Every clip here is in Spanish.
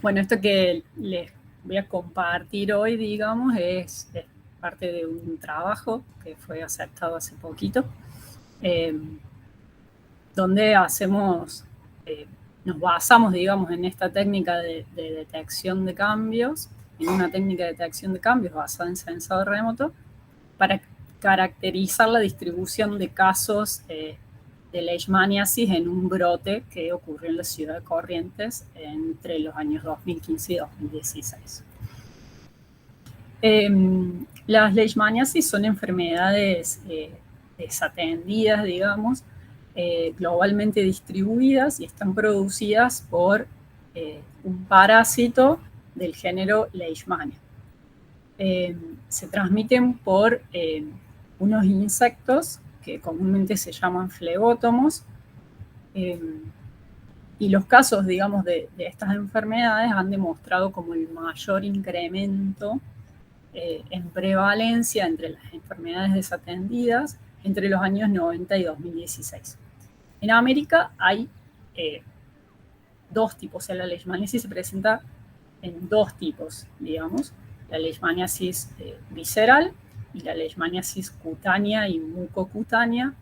Bueno, esto que les voy a compartir hoy, digamos, es parte de un trabajo que fue aceptado hace poquito, eh, donde nos basamos, digamos, en esta técnica de detección de cambios, en una técnica de detección de cambios basada en sensado remoto, para caracterizar la distribución de casos de leishmaniasis en un brote que ocurrió en la ciudad de Corrientes entre los años 2015 y 2016. Las leishmaniasis son enfermedades desatendidas, digamos, globalmente distribuidas y están producidas por un parásito del género Leishmania. Se transmiten por unos insectos que comúnmente se llaman flebótomos, y los casos, digamos, de estas enfermedades han demostrado como el mayor incremento en prevalencia entre las enfermedades desatendidas entre los años 90 y 2016. En América hay dos tipos, o sea, la leishmaniasis se presenta en dos tipos, digamos, la leishmaniasis visceral y la leishmaniasis cutánea y mucocutánea,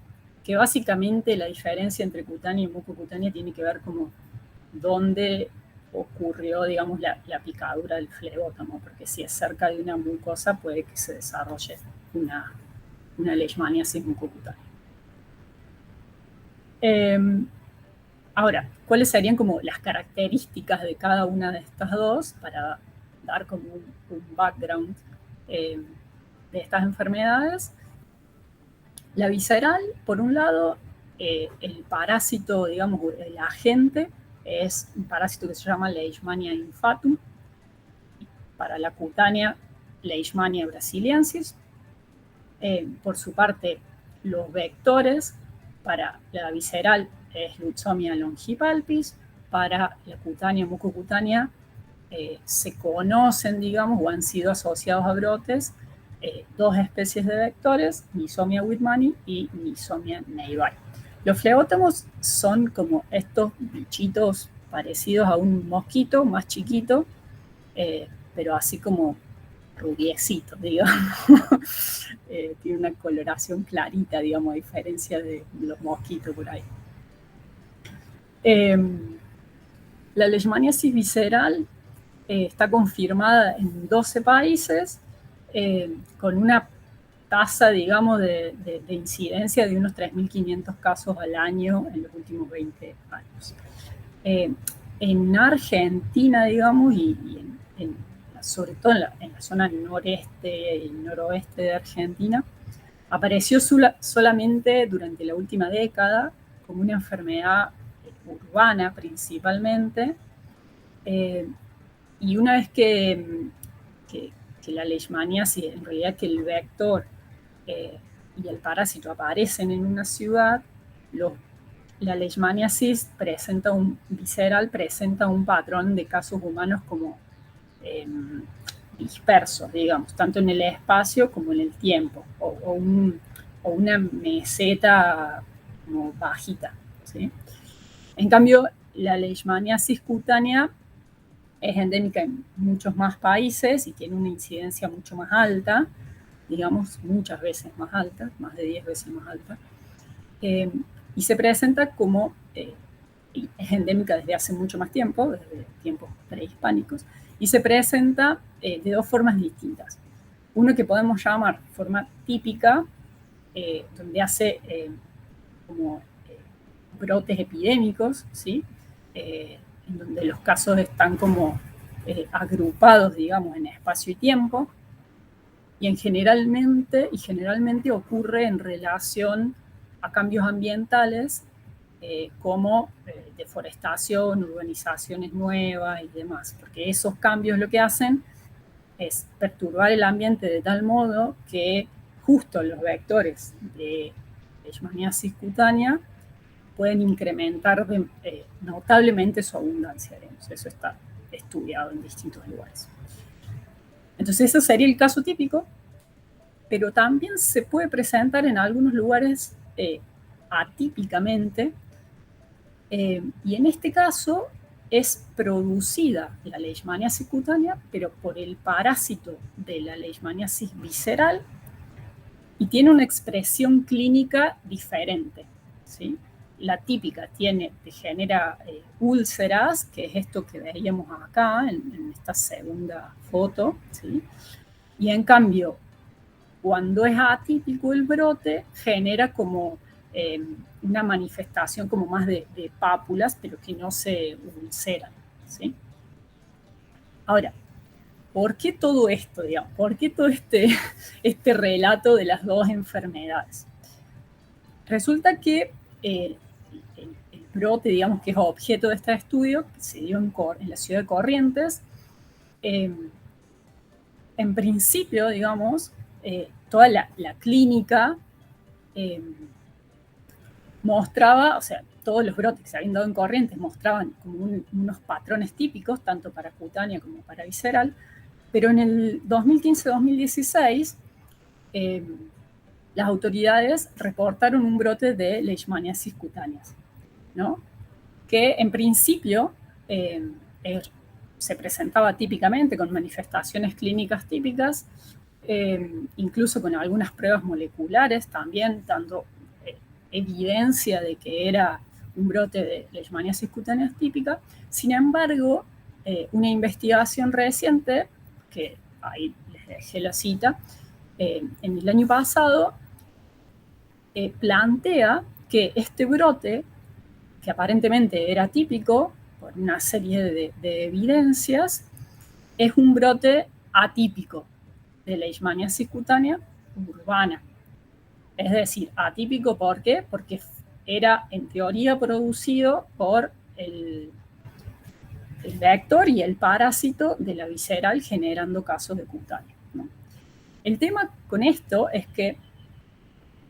que básicamente la diferencia entre cutánea y mucocutánea tiene que ver como dónde ocurrió, digamos, la picadura del flebótomo, porque si es cerca de una mucosa puede que se desarrolle una leishmaniasis mucocutánea. Ahora, ¿cuáles serían como las características de cada una de estas dos para dar como un background de estas enfermedades? La visceral, por un lado, el parásito, digamos, el agente, es un parásito que se llama Leishmania infatum. Para la cutánea, Leishmania brasiliensis. Por su parte, los vectores, para la visceral es Lutzomia longipalpis, para la cutánea, mucocutánea, se conocen, digamos, o han sido asociados a brotes dos especies de vectores, Mizomia whitmani y Mizomia neibai. Los flebótomos son como estos bichitos parecidos a un mosquito, más chiquito, pero así como rubiecito, digamos. Tiene una coloración clarita, digamos, a diferencia de los mosquitos por ahí. La leishmaniasis visceral está confirmada en 12 países, con una tasa, digamos, de incidencia de unos 3.500 casos al año en los últimos 20 años. En Argentina, digamos, y sobre todo en la zona noreste y noroeste de Argentina, apareció solamente durante la última década como una enfermedad urbana principalmente, y una vez que la leishmaniasis, en realidad que el vector y el parásito aparecen en una ciudad, la leishmaniasis visceral presenta un patrón de casos humanos como dispersos, digamos, tanto en el espacio como en el tiempo, o una meseta como bajita, ¿sí? En cambio, la leishmaniasis cutánea es endémica en muchos más países y tiene una incidencia mucho más alta, digamos, muchas veces más alta, más de 10 veces más alta, y se presenta como, es endémica desde hace mucho más tiempo, desde tiempos prehispánicos, y se presenta de dos formas distintas. Uno que podemos llamar forma típica, donde hace como brotes epidémicos, ¿sí? En donde los casos están como agrupados, digamos, en espacio y tiempo, y generalmente ocurre en relación a cambios ambientales como deforestación, urbanizaciones nuevas y demás, porque esos cambios lo que hacen es perturbar el ambiente de tal modo que justo los vectores de leishmaniasis cutánea pueden incrementar notablemente su abundancia. Eso está estudiado en distintos lugares. Entonces, ese sería el caso típico, pero también se puede presentar en algunos lugares atípicamente, y en este caso es producida la leishmaniasis cutánea, pero por el parásito de la leishmaniasis visceral, y tiene una expresión clínica diferente, ¿sí? La típica te genera úlceras, que es esto que veíamos acá en esta segunda foto, ¿sí? Y en cambio, cuando es atípico el brote, genera como una manifestación como más de pápulas, pero que no se ulceran, ¿sí? Ahora, ¿por qué todo esto, digamos? ¿Por qué todo este relato de las dos enfermedades? Resulta que el brote, digamos, que es objeto de este estudio, que se dio en la ciudad de Corrientes, en principio, digamos, toda la clínica mostraba, o sea, todos los brotes que se habían dado en Corrientes mostraban como unos patrones típicos, tanto para cutánea como para visceral, pero en el 2015-2016 las autoridades reportaron un brote de leishmaniasis cutáneas, ¿no? Que en principio se presentaba típicamente con manifestaciones clínicas típicas, incluso con algunas pruebas moleculares también, dando evidencia de que era un brote de leishmaniasis cutáneas típica. Sin embargo, una investigación reciente, que ahí les dejé la cita, en el año pasado, plantea que este brote, que aparentemente era típico por una serie de evidencias, es un brote atípico de leishmaniasis cutánea urbana. Es decir, atípico, ¿por qué? Porque era en teoría producido por el vector y el parásito de la visceral, generando casos de cutánea, ¿no? El tema con esto es que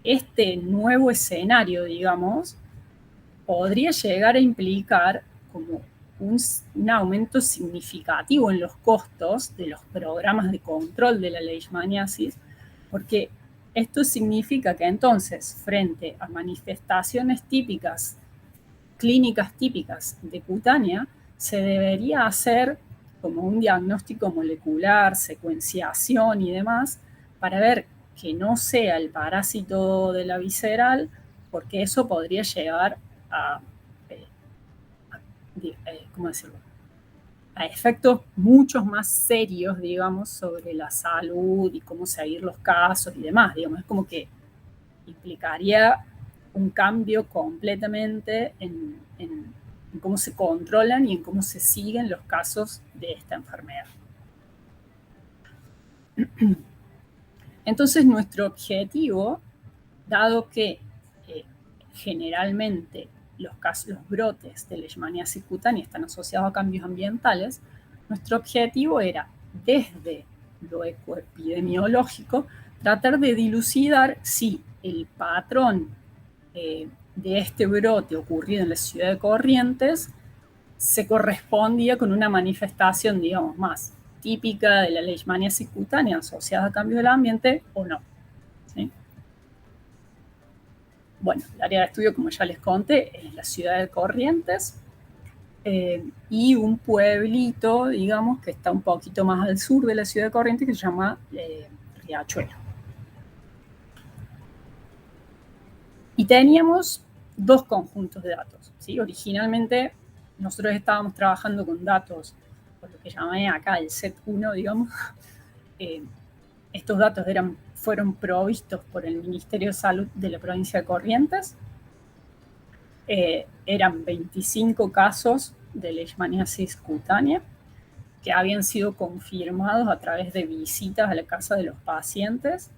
este nuevo escenario, digamos, podría llegar a implicar como un aumento significativo en los costos de los programas de control de la leishmaniasis, porque esto significa que entonces, frente a manifestaciones típicas, clínicas típicas de cutánea, se debería hacer como un diagnóstico molecular, secuenciación y demás, para ver que no sea el parásito de la visceral, porque eso podría llevar a ¿cómo decirlo? A efectos mucho más serios, digamos, sobre la salud y cómo seguir los casos y demás, digamos. Es como que implicaría un cambio completamente en cómo se controlan y en cómo se siguen los casos de esta enfermedad. Entonces, nuestro objetivo, dado que generalmente los brotes de leishmaniasis cutánea están asociados a cambios ambientales, nuestro objetivo era, desde lo ecoepidemiológico, tratar de dilucidar si el patrón de este brote ocurrido en la ciudad de Corrientes se correspondía con una manifestación, digamos, más típica de la leishmaniasis cutánea asociada a cambios del ambiente o no, ¿sí? Bueno, el área de estudio, como ya les conté, es la ciudad de Corrientes y un pueblito, digamos, que está un poquito más al sur de la ciudad de Corrientes, que se llama Riachuelo. Y teníamos dos conjuntos de datos, ¿sí? Originalmente nosotros estábamos trabajando con datos, por lo que llamé acá el set 1, digamos. Estos datos fueron provistos por el Ministerio de Salud de la provincia de Corrientes. Eran 25 casos de leishmaniasis cutánea que habían sido confirmados a través de visitas a la casa de los pacientes,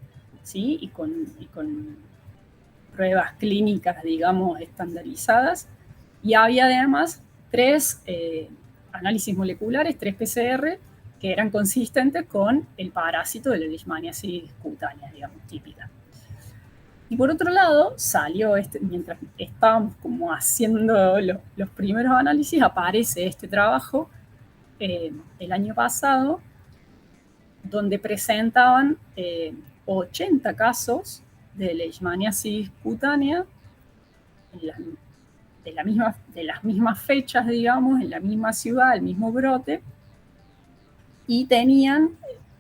¿sí? y con pruebas clínicas, digamos, estandarizadas. Y había además 3 análisis moleculares, 3 PCR, que eran consistentes con el parásito de la leishmaniasis cutánea, digamos, típica. Y por otro lado, salió mientras estábamos como haciendo los primeros análisis, aparece este trabajo el año pasado, donde presentaban 80 casos de leishmaniasis cutánea de las mismas fechas, digamos, en la misma ciudad, el mismo brote, y tenían,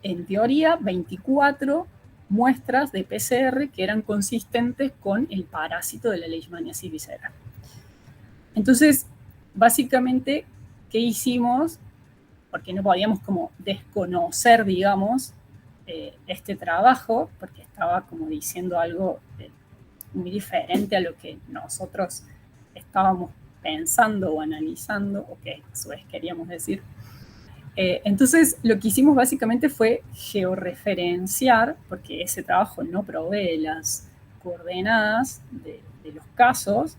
en teoría, 24 muestras de PCR que eran consistentes con el parásito de la Leishmaniasis visceral. Entonces, básicamente, ¿qué hicimos? Porque no podíamos como desconocer, digamos, este trabajo, porque estaba como diciendo algo muy diferente a lo que nosotros estábamos pensando o analizando, o que a su vez queríamos decir. Entonces, lo que hicimos básicamente fue georreferenciar, porque ese trabajo no provee las coordenadas de los casos.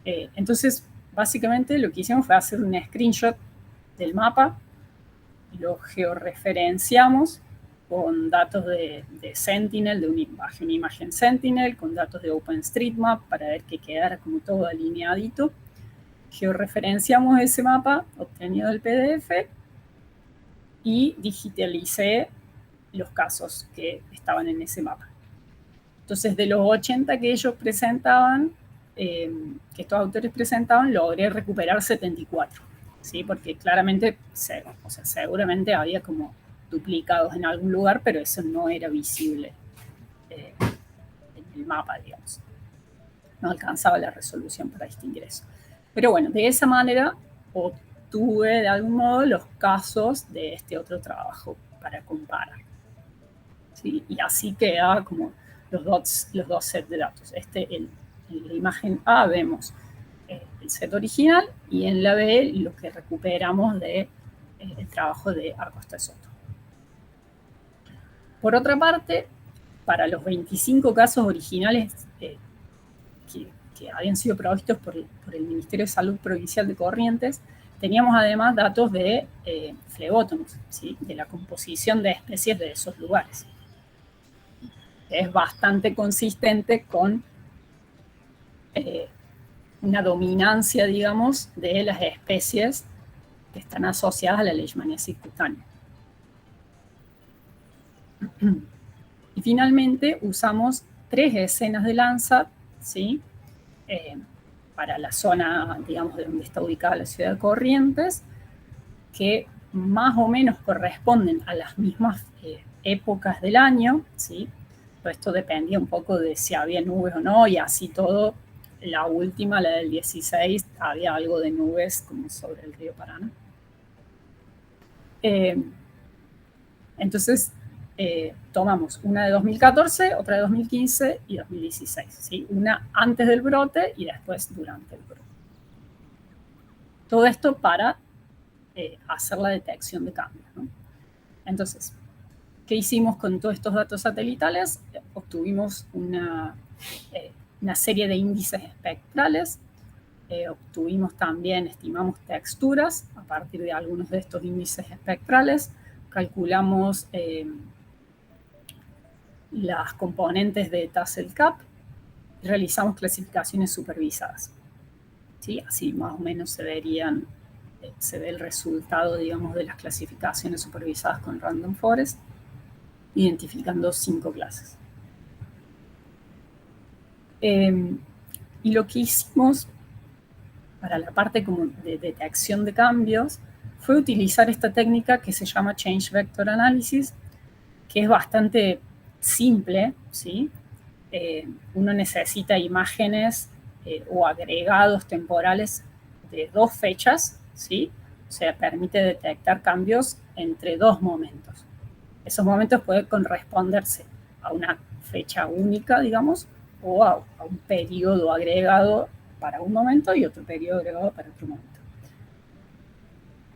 Entonces, básicamente lo que hicimos fue hacer un screenshot del mapa, lo georreferenciamos con datos de Sentinel, de una imagen Sentinel, con datos de OpenStreetMap para ver que quedara como todo alineadito. Georreferenciamos ese mapa obtenido del PDF y digitalicé los casos que estaban en ese mapa. Entonces, de los 80 que ellos presentaban, que estos autores presentaban, logré recuperar 74, ¿sí? Porque claramente, o sea, seguramente había como duplicados en algún lugar, pero eso no era visible en el mapa, digamos. No alcanzaba la resolución para distinguir eso. Pero bueno, de esa manera obtuve de algún modo los casos de este otro trabajo para comparar. ¿Sí? Y así queda como los dos sets de datos. En la imagen A vemos el set original y en la B lo que recuperamos del trabajo de Acosta Soto. Por otra parte, para los 25 casos originales que habían sido provistos por el Ministerio de Salud Provincial de Corrientes, teníamos además datos de flebótomos, ¿sí? De la composición de especies de esos lugares. Es bastante consistente con una dominancia, digamos, de las especies que están asociadas a la leishmaniasis cutánea. Y finalmente usamos 3 escenas de Landsat, ¿sí? Para la zona, digamos, de donde está ubicada la ciudad de Corrientes, que más o menos corresponden a las mismas épocas del año, ¿sí? Todo esto dependía un poco de si había nubes o no, y así todo. La última, la del 16, había algo de nubes como sobre el río Paraná. Entonces, tomamos una de 2014, otra de 2015 y 2016, ¿sí? Una antes del brote y después durante el brote. Todo esto para hacer la detección de cambios, ¿no? Entonces, ¿qué hicimos con todos estos datos satelitales? Obtuvimos una serie de índices espectrales, obtuvimos también, estimamos texturas a partir de algunos de estos índices espectrales, calculamos las componentes de Tassel-CAP y realizamos clasificaciones supervisadas. ¿Sí? Así más o menos se ve el resultado, digamos, de las clasificaciones supervisadas con Random Forest, identificando 5 clases. Y lo que hicimos para la parte como de detección de cambios fue utilizar esta técnica que se llama Change Vector Analysis, que es bastante simple, ¿sí? Uno necesita imágenes o agregados temporales de 2 fechas, ¿sí? O sea, permite detectar cambios entre 2 momentos. Esos momentos pueden corresponderse a una fecha única, digamos, o a un periodo agregado para un momento y otro periodo agregado para otro momento.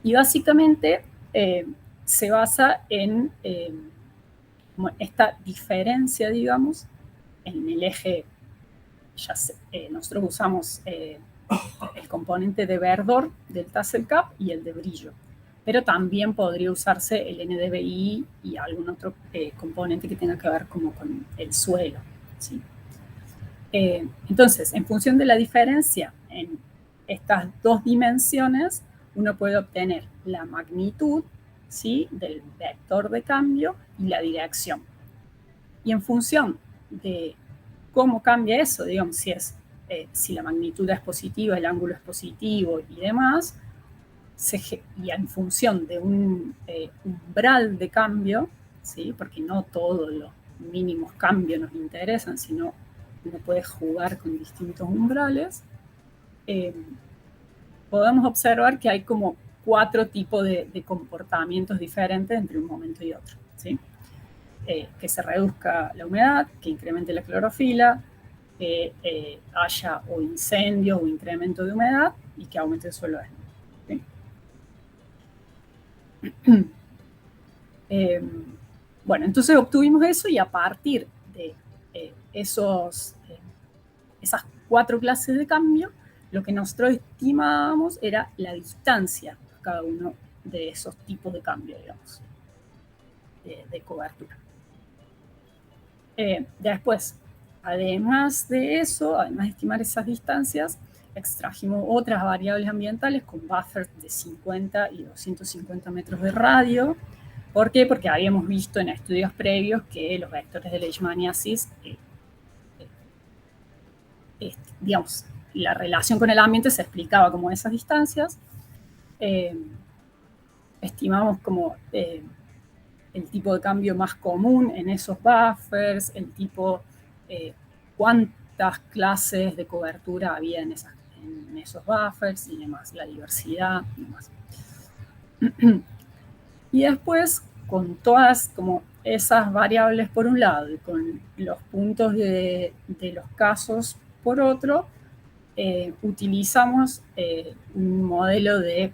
Y básicamente se basa en esta diferencia, digamos, en el eje. Nosotros usamos el componente de verdor del Tassel-CAP y el de brillo, pero también podría usarse el NDVI y algún otro componente que tenga que ver como con el suelo, ¿sí? Entonces, en función de la diferencia en estas 2 dimensiones, uno puede obtener la magnitud, ¿sí?, del vector de cambio y la dirección. Y en función de cómo cambia eso, digamos, si es si la magnitud es positiva, el ángulo es positivo y demás, y en función de un umbral de cambio, ¿sí? Porque no todos los mínimos cambios nos interesan, sino uno puede jugar con distintos umbrales, podemos observar que hay como 4 tipos de comportamientos diferentes entre un momento y otro, ¿sí? Que se reduzca la humedad, que incremente la clorofila, que haya o incendio o incremento de humedad y que aumente el suelo desnudo, ¿sí? Bueno, entonces obtuvimos eso y a partir de esas 4 clases de cambio, lo que nosotros estimábamos era la distancia a cada uno de esos tipos de cambio, digamos, de cobertura. Después, además de eso, además de estimar esas distancias, extrajimos otras variables ambientales con buffers de 50 y 250 metros de radio. ¿Por qué? Porque habíamos visto en estudios previos que los vectores de leishmaniasis, digamos, la relación con el ambiente se explicaba como esas distancias. Estimamos como el tipo de cambio más común en esos buffers, el tipo, cuántas clases de cobertura había en esos buffers y demás, la diversidad y demás. Y después, con todas como esas variables por un lado y con los puntos de los casos por otro, utilizamos un modelo de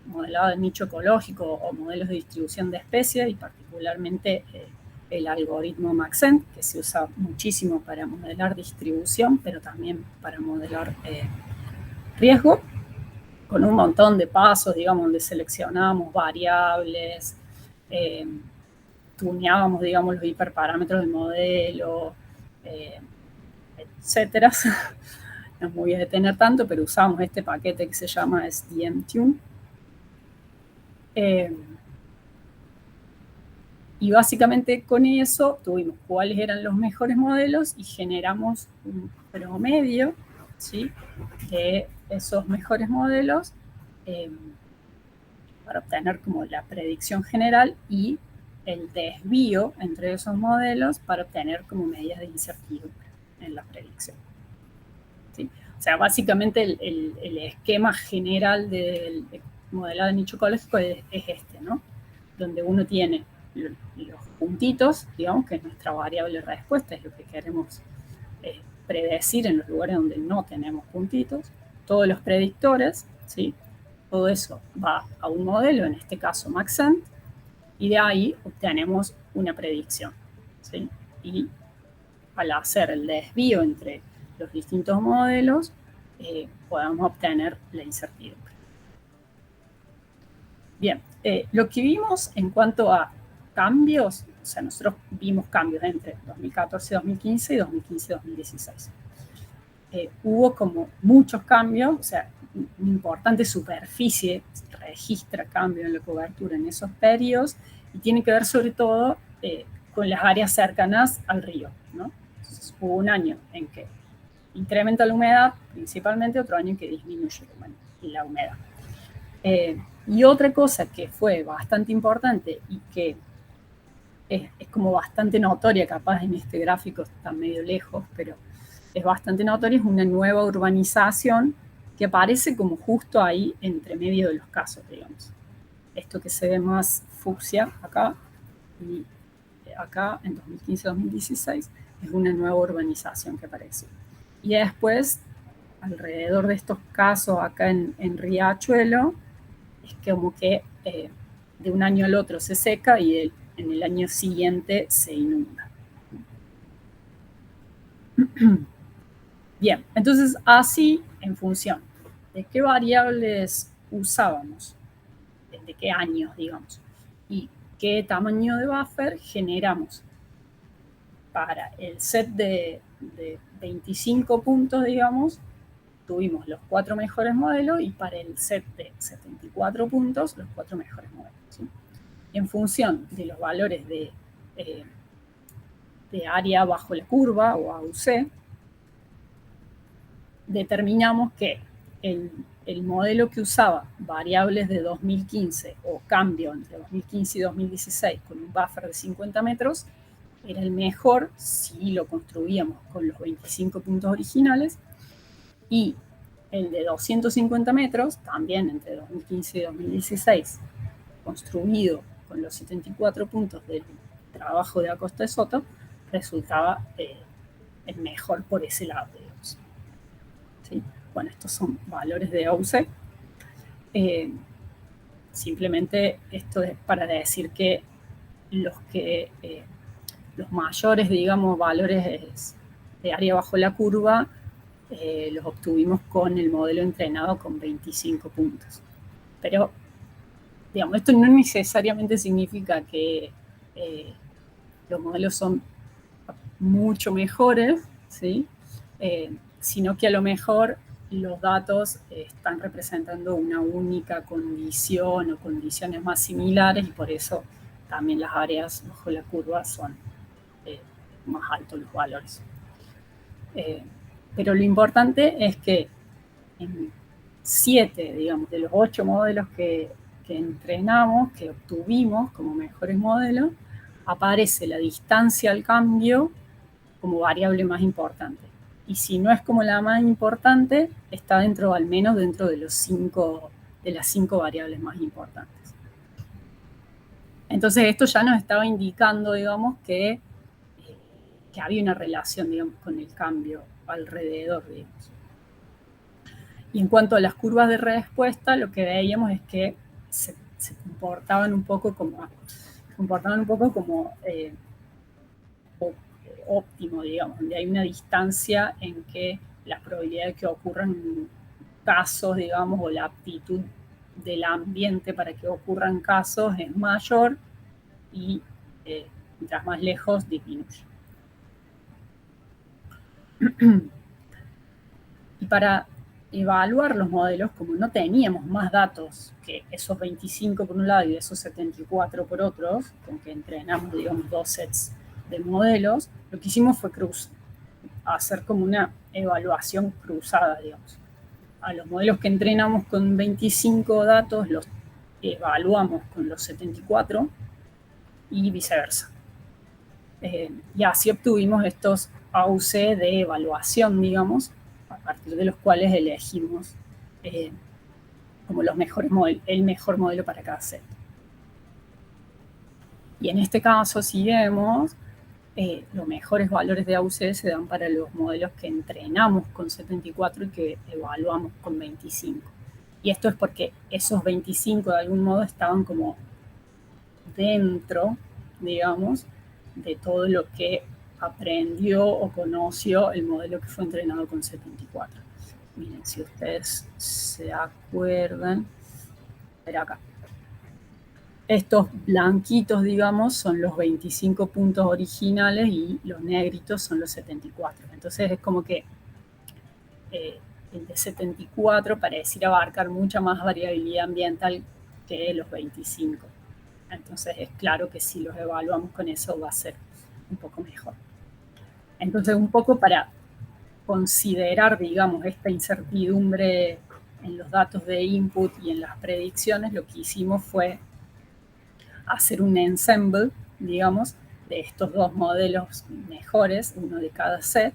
modelado de nicho ecológico o modelos de distribución de especies y particularmente el algoritmo Maxent, que se usa muchísimo para modelar distribución, pero también para modelar riesgo, con un montón de pasos, digamos, donde seleccionábamos variables, tuneábamos, digamos, los hiperparámetros del modelo, etcétera. No me voy a detener tanto, pero usamos este paquete que se llama SDM-Tune. Y básicamente con eso tuvimos cuáles eran los mejores modelos y generamos un promedio, ¿sí?, de esos mejores modelos para obtener como la predicción general y el desvío entre esos modelos para obtener como medidas de incertidumbre en la predicción, ¿sí? O sea, básicamente el esquema general del modelado de nicho ecológico es este, ¿no? Donde uno tiene los puntitos, digamos, que es nuestra variable de respuesta, es lo que queremos predecir en los lugares donde no tenemos puntitos, todos los predictores, ¿sí? Todo eso va a un modelo, en este caso Maxent, y de ahí obtenemos una predicción, ¿sí? Y al hacer el desvío entre los distintos modelos, podemos obtener la incertidumbre. Bien, lo que vimos en cuanto a cambios, o sea, nosotros vimos cambios entre 2014-2015 y 2015-2016. Hubo como muchos cambios, o sea, una importante superficie registra cambios en la cobertura en esos periodos y tiene que ver sobre todo con las áreas cercanas al río, ¿no? Entonces, hubo un año en que incrementa la humedad, principalmente, otro año en que disminuye la humedad. Y otra cosa que fue bastante importante y que es como bastante notoria, capaz en este gráfico está medio lejos, pero es bastante notoria, es una nueva urbanización que aparece como justo ahí entre medio de los casos, digamos. Esto que se ve más fucsia acá y acá en 2015-2016 es una nueva urbanización que aparece. Y después, alrededor de estos casos acá en Riachuelo, es como que de un año al otro se seca y en el año siguiente se inunda. Bien, entonces así, en función de qué variables usábamos, de qué años, digamos, y qué tamaño de buffer generamos para el set de 25 puntos, digamos, tuvimos los 4 mejores modelos y para el set de 74 puntos, los 4 mejores modelos, ¿sí? Y en función de los valores de área bajo la curva o AUC, determinamos que el modelo que usaba variables de 2015 o cambio entre 2015 y 2016 con un buffer de 50 metros era el mejor si lo construíamos con los 25 puntos originales, y el de 250 metros, también entre 2015 y 2016, construido con los 74 puntos del trabajo de Acosta de Soto, resultaba el mejor por ese lado, digamos. ¿Sí? Bueno, estos son valores de AUC. Simplemente esto es para decir que los mayores, digamos, valores de área bajo la curva los obtuvimos con el modelo entrenado con 25 puntos. Pero, digamos, esto no necesariamente significa que los modelos son mucho mejores, ¿sí? Sino que a lo mejor los datos están representando una única condición o condiciones más similares, y por eso también las áreas bajo la curva son más altos los valores. Pero lo importante es que en 7, digamos, de los 8 modelos que entrenamos, que obtuvimos como mejores modelos, aparece la distancia al cambio como variable más importante. Y si no es como la más importante, está dentro, al menos dentro de las 5 variables más importantes. Entonces esto ya nos estaba indicando, digamos, que había una relación, digamos, con el cambio alrededor, digamos. Y en cuanto a las curvas de respuesta, lo que veíamos es que se comportaban un poco como óptimo, digamos, donde hay una distancia en que la probabilidad de que ocurran casos, digamos, o la aptitud del ambiente para que ocurran casos es mayor, y mientras más lejos disminuye. Y para evaluar los modelos, como no teníamos más datos que esos 25 por un lado y esos 74 por otros, con que entrenamos, digamos, 2 sets de modelos, lo que hicimos fue hacer como una evaluación cruzada, digamos. A los modelos que entrenamos con 25 datos los evaluamos con los 74 y viceversa. Y así obtuvimos estos AUC de evaluación, digamos, a partir de los cuales elegimos como los mejores el mejor modelo para cada set. Y en este caso, si vemos, los mejores valores de AUC se dan para los modelos que entrenamos con 74 y que evaluamos con 25. Y esto es porque esos 25 de algún modo estaban como dentro, digamos, de todo lo que aprendió o conoció el modelo que fue entrenado con 74. Miren, si ustedes se acuerdan, era acá. Estos blanquitos, digamos, son los 25 puntos originales y los negritos son los 74. Entonces es como que el de 74 pareciera abarcar mucha más variabilidad ambiental que los 25. Entonces es claro que si los evaluamos con eso va a ser un poco mejor. Entonces, un poco para considerar, digamos, esta incertidumbre en los datos de input y en las predicciones, lo que hicimos fue hacer un ensemble, digamos, de estos dos modelos mejores, uno de cada set,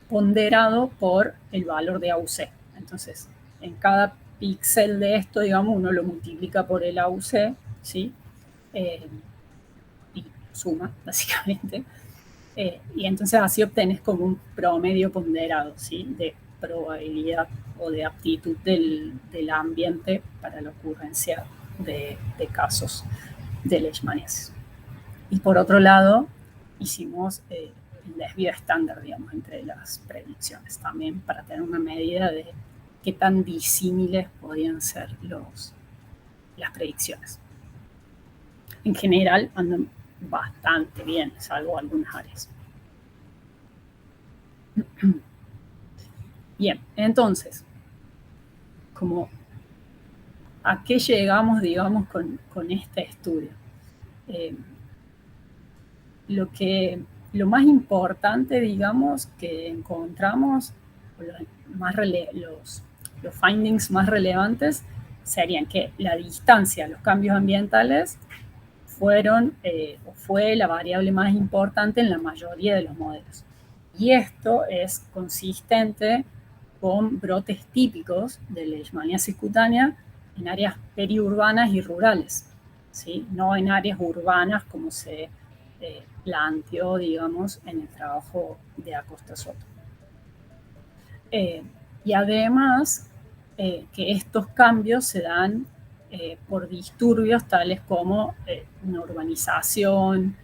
ponderado por el valor de AUC. Entonces, en cada píxel de esto, digamos, uno lo multiplica por el AUC, ¿sí? Y suma, básicamente. Y entonces así obtenés como un promedio ponderado, ¿sí? De probabilidad o de aptitud del ambiente para la ocurrencia de casos de leishmaniasis. Y por otro lado, hicimos el desvío estándar, digamos, entre las predicciones también para tener una medida de qué tan disímiles podían ser las predicciones. En general andan bastante bien, salvo algunas áreas. Bien, entonces, como ¿a qué llegamos, digamos, con este estudio? Lo más importante, digamos, que encontramos los findings más relevantes serían que la distancia a los cambios ambientales fue la variable más importante en la mayoría de los modelos. Y esto es consistente con brotes típicos de leishmaniasis cutánea en áreas periurbanas y rurales, ¿sí? No en áreas urbanas como se planteó, digamos, en el trabajo de Acosta Soto. Y además que estos cambios se dan por disturbios tales como una urbanización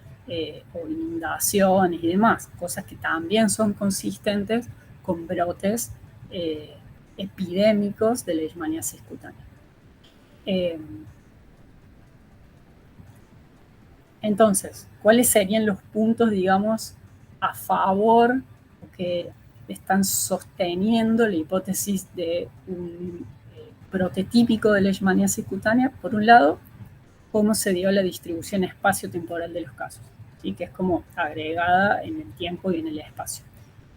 o inundaciones y demás, cosas que también son consistentes con brotes epidémicos de leishmaniasis cutánea. Entonces, ¿cuáles serían los puntos, digamos, a favor que están sosteniendo la hipótesis de un brote típico de leishmaniasis cutánea? Por un lado, cómo se dio la distribución espacio-temporal de los casos, ¿sí? Que es como agregada en el tiempo y en el espacio.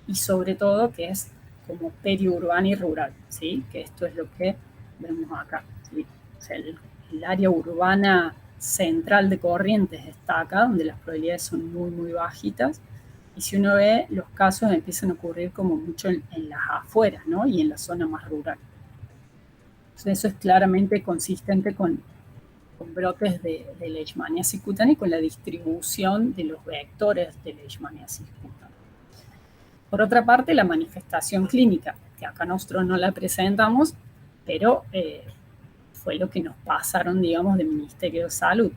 Y sobre todo que es como periurbana y rural, ¿sí? Que esto es lo que vemos acá, ¿sí? O sea, el área urbana central de Corrientes está acá, donde las probabilidades son muy, muy bajitas. Y si uno ve, los casos empiezan a ocurrir como mucho en las afueras, ¿no? Y en la zona más rural. Entonces eso es claramente consistente con brotes de leishmaniasis cutánea y con la distribución de los vectores de leishmaniasis cutánea. Por otra parte, la manifestación clínica, que acá nosotros no la presentamos, pero fue lo que nos pasaron, digamos, del Ministerio de Salud,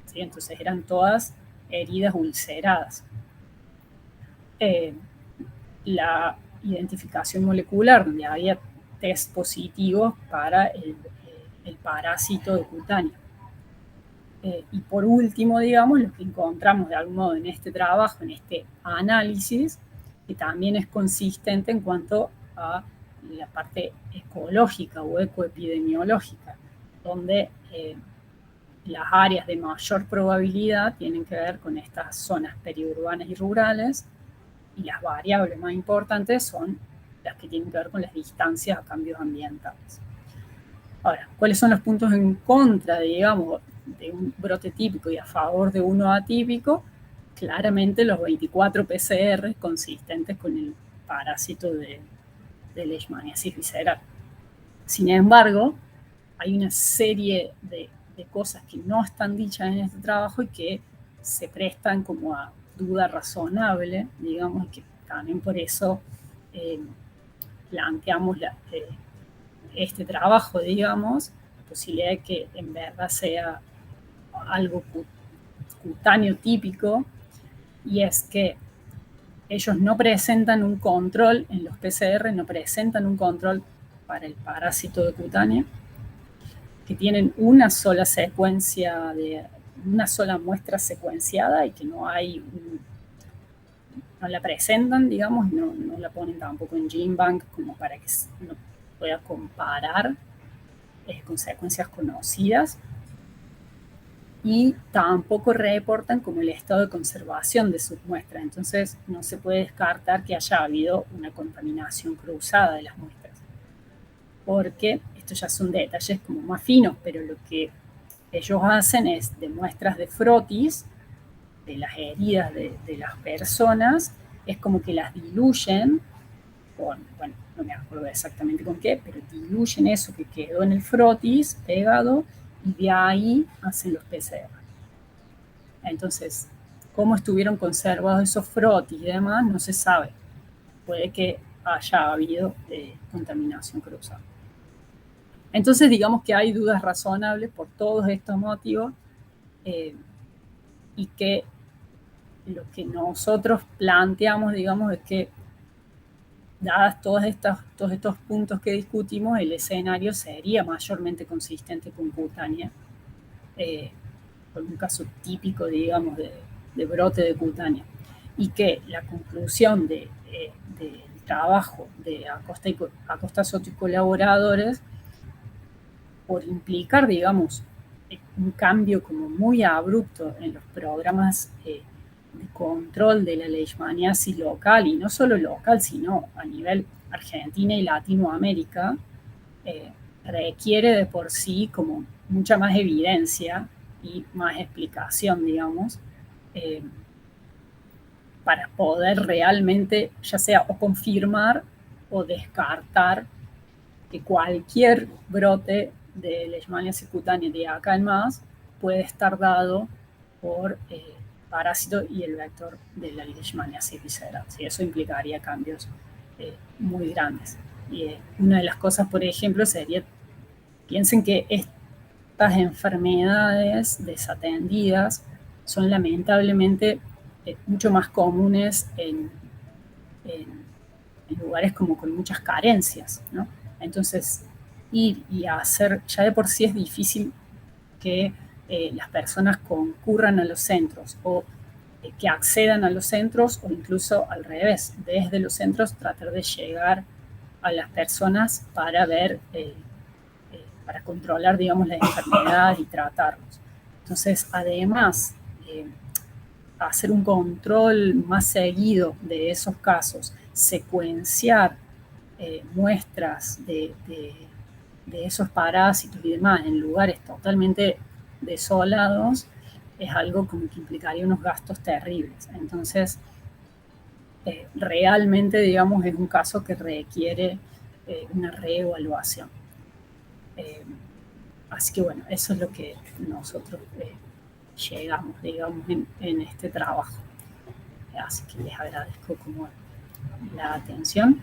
¿sí? Entonces eran todas heridas ulceradas. La identificación molecular, donde había test positivos para el parásito de cutánea. Y por último, digamos, lo que encontramos de algún modo en este trabajo, en este análisis, que también es consistente en cuanto a la parte ecológica o ecoepidemiológica, donde las áreas de mayor probabilidad tienen que ver con estas zonas periurbanas y rurales, y las variables más importantes son las que tienen que ver con las distancias a cambios ambientales. Ahora, ¿cuáles son los puntos en contra, digamos, de un brote típico y a favor de uno atípico? Claramente los 24 PCR consistentes con el parásito de leishmaniasis visceral. Sin embargo, hay una serie de cosas que no están dichas en este trabajo y que se prestan como a duda razonable, digamos, y que también por eso planteamos este trabajo, digamos, la posibilidad de que en verdad sea algo cutáneo típico, y es que ellos no presentan un control, en los PCR no presentan un control para el parásito de cutánea, que tienen una sola secuencia, una sola muestra secuenciada y que no la presentan, digamos, no la ponen tampoco en GenBank como para que uno pueda comparar con secuencias conocidas, y tampoco reportan como el estado de conservación de sus muestras. Entonces no se puede descartar que haya habido una contaminación cruzada de las muestras, porque estos ya son detalles como más finos, pero lo que ellos hacen es de muestras de frotis, de las heridas de las personas, es como que las diluyen con, bueno, no me acuerdo exactamente con qué, pero diluyen eso que quedó en el frotis pegado y de ahí hacen los PCR. Entonces, cómo estuvieron conservados esos frotis y demás no se sabe. Puede que haya habido contaminación cruzada. Entonces, digamos que hay dudas razonables por todos estos motivos, y que lo que nosotros planteamos, digamos, es que dadas todos estos puntos que discutimos, el escenario sería mayormente consistente con cutánea, con un caso típico, digamos, de brote de cutánea, y que la conclusión del trabajo de Acosta Soto y colaboradores, por implicar, digamos, un cambio como muy abrupto en los programas de control de la leishmaniasis local, y no solo local, sino a nivel Argentina y Latinoamérica, requiere de por sí como mucha más evidencia y más explicación, digamos, para poder realmente, ya sea o confirmar o descartar que cualquier brote de leishmaniasis cutánea de acá en más puede estar dado por parásito y el vector de la leishmaniasis visceral. ¿Sí? Eso implicaría cambios muy grandes. Y una de las cosas, por ejemplo, sería, piensen que estas enfermedades desatendidas son lamentablemente mucho más comunes en lugares como con muchas carencias, ¿no? Entonces, ir y hacer, ya de por sí es difícil que las personas concurran a los centros o que accedan a los centros o incluso al revés, desde los centros tratar de llegar a las personas para ver, para controlar, digamos, la enfermedad y tratarlos. Entonces, además, hacer un control más seguido de esos casos, secuenciar muestras de esos parásitos y demás en lugares totalmente desolados, es algo como que implicaría unos gastos terribles. Entonces, realmente, digamos, es un caso que requiere una reevaluación. Así que bueno, eso es lo que nosotros llegamos, digamos, en este trabajo. Así que les agradezco como la atención.